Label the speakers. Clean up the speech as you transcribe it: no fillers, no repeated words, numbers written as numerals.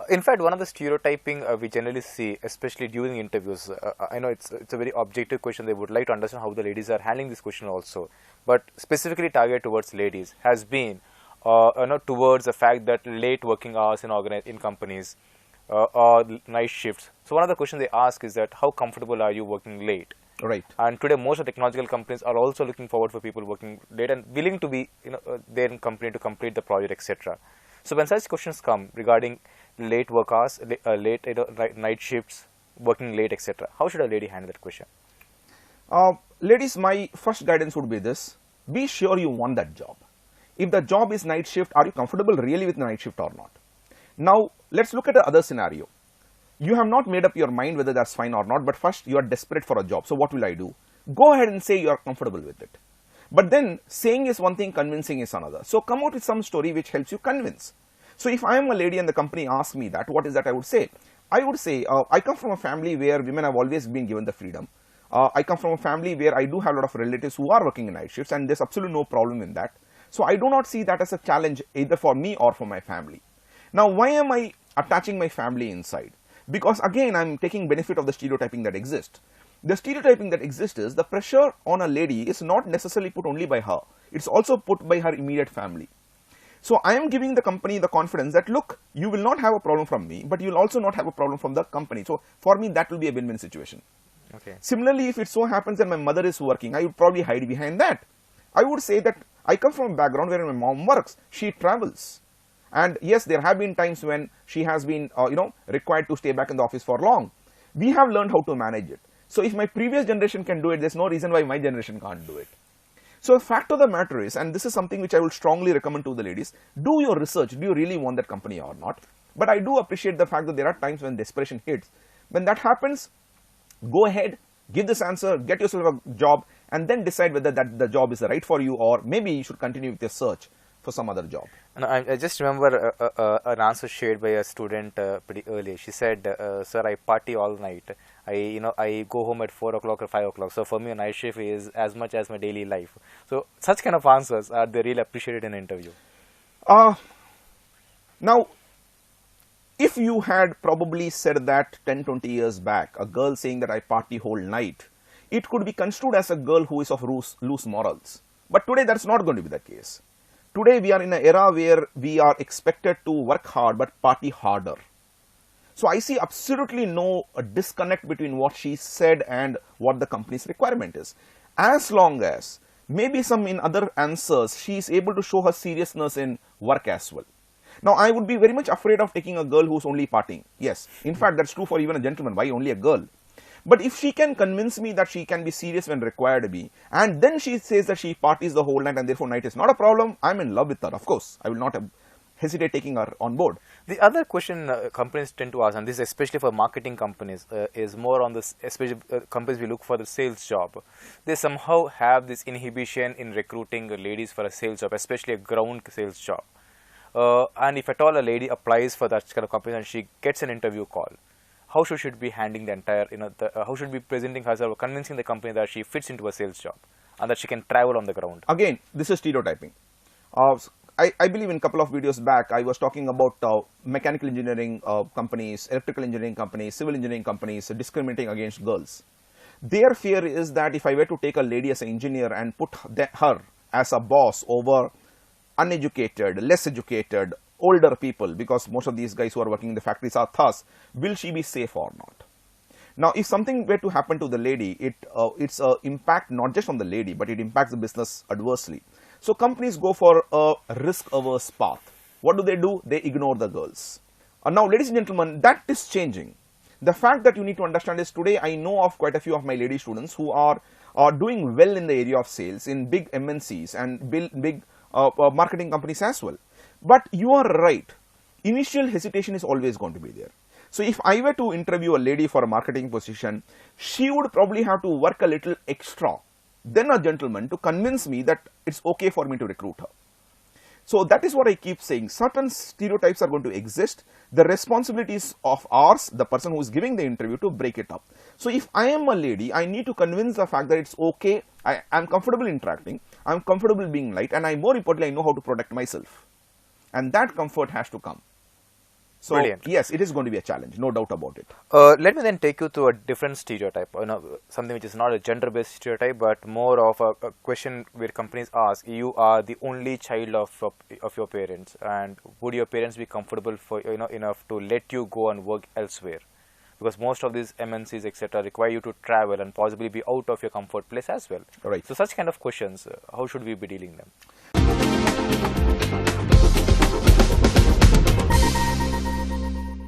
Speaker 1: In fact, one of the stereotyping we generally see, especially during interviews, I know it's a very objective question. They would like to understand how the ladies are handling this question also, but specifically targeted towards ladies has been, towards the fact that late working hours in companies or night shifts. So one of the questions they ask is that how comfortable are you working late?
Speaker 2: Right.
Speaker 1: And today, most of the technological companies are also looking forward for people working late and willing to be, there in company to complete the project, etc. So when such questions come regarding late work hours, late night shifts, working late, etc., how should a lady handle that question?
Speaker 2: Ladies, my first guidance would be this: be sure you want that job. If the job is night shift, are you comfortable really with the night shift or not? Now, let's look at the other scenario. You have not made up your mind whether that's fine or not, but first you are desperate for a job. So what will I do? Go ahead and say you are comfortable with it. But then saying is one thing, convincing is another. So come out with some story which helps you convince. So if I am a lady and the company asks me that, what is that I would say? I would say, I come from a family where women have always been given the freedom. I come from a family where I do have a lot of relatives who are working in night shifts, and there's absolutely no problem in that. So I do not see that as a challenge either for me or for my family. Now, why am I attaching my family inside? Because again, I'm taking benefit of the stereotyping that exists. The stereotyping that exists is the pressure on a lady is not necessarily put only by her. It's also put by her immediate family. So I am giving the company the confidence that, look, you will not have a problem from me, but you will also not have a problem from the company. So for me, that will be a win-win situation.
Speaker 1: Okay.
Speaker 2: Similarly, if it so happens that my mother is working, I would probably hide behind that. I would say that I come from a background where my mom works. She travels. And yes, there have been times when she has been, required to stay back in the office for long. We have learned how to manage it. So if my previous generation can do it, there's no reason why my generation can't do it. So the fact of the matter is, and this is something which I will strongly recommend to the ladies, do your research. Do you really want that company or not? But I do appreciate the fact that there are times when desperation hits. When that happens, go ahead, give this answer, get yourself a job, and then decide whether the job is right for you, or maybe you should continue with your search for some other job.
Speaker 1: And I just remember an answer shared by a student pretty early. She said, "Sir, I party all night. I go home at 4 o'clock or 5 o'clock. So for me, a night shift is as much as my daily life." So such kind of answers are they really appreciated in an interview?
Speaker 2: Now, if you had probably said that 10-20 years back, a girl saying that I party whole night, it could be construed as a girl who is of loose morals. But today, that's not going to be the case. Today, we are in an era where we are expected to work hard but party harder. So I see absolutely no disconnect between what she said and what the company's requirement is. As long as maybe some in other answers, she is able to show her seriousness in work as well. Now, I would be very much afraid of taking a girl who's only partying. Yes, in fact, that's true for even a gentleman. Why only a girl? But if she can convince me that she can be serious when required to be, and then she says that she parties the whole night and therefore night is not a problem, I'm in love with her. Of course, I will not hesitate taking her on board.
Speaker 1: The other question companies tend to ask, and this is especially for marketing companies, is more on this, especially companies we look for the sales job. They somehow have this inhibition in recruiting ladies for a sales job, especially a ground sales job. And if at all a lady applies for that kind of company and she gets an interview call, how should she be handling the entire, how should be presenting herself, convincing the company that she fits into a sales job and that she can travel on the ground?
Speaker 2: Again, this is stereotyping. I believe in a couple of videos back, I was talking about mechanical engineering companies, electrical engineering companies, civil engineering companies discriminating against girls. Their fear is that if I were to take a lady as an engineer and put her as a boss over uneducated, less educated, older people, because most of these guys who are working in the factories are thus, will she be safe or not? Now, if something were to happen to the lady, it's an impact not just on the lady, but it impacts the business adversely. So companies go for a risk-averse path. What do? They ignore the girls. Now, ladies and gentlemen, that is changing. The fact that you need to understand is today I know of quite a few of my lady students who are doing well in the area of sales in big MNCs and big marketing companies as well. But you are right, initial hesitation is always going to be there. So if I were to interview a lady for a marketing position, she would probably have to work a little extra than a gentleman to convince me that it's okay for me to recruit her. So that is what I keep saying. Certain stereotypes are going to exist. The responsibilities of ours, the person who is giving the interview, to break it up. So if I am a lady, I need to convince the fact that it's okay, I am comfortable interacting, I am comfortable being light, and more importantly, I know how to protect myself. And that comfort has to come. So
Speaker 1: Brilliant.
Speaker 2: yes, it is going to be a challenge, no doubt about it.
Speaker 1: Let me then take you to a different stereotype, something which is not a gender-based stereotype, but more of a question where companies ask, you are the only child of your parents, and would your parents be comfortable for enough to let you go and work elsewhere? Because most of these MNCs, etc., require you to travel and possibly be out of your comfort place as well.
Speaker 2: Right.
Speaker 1: So such kind of questions, how should we be dealing them?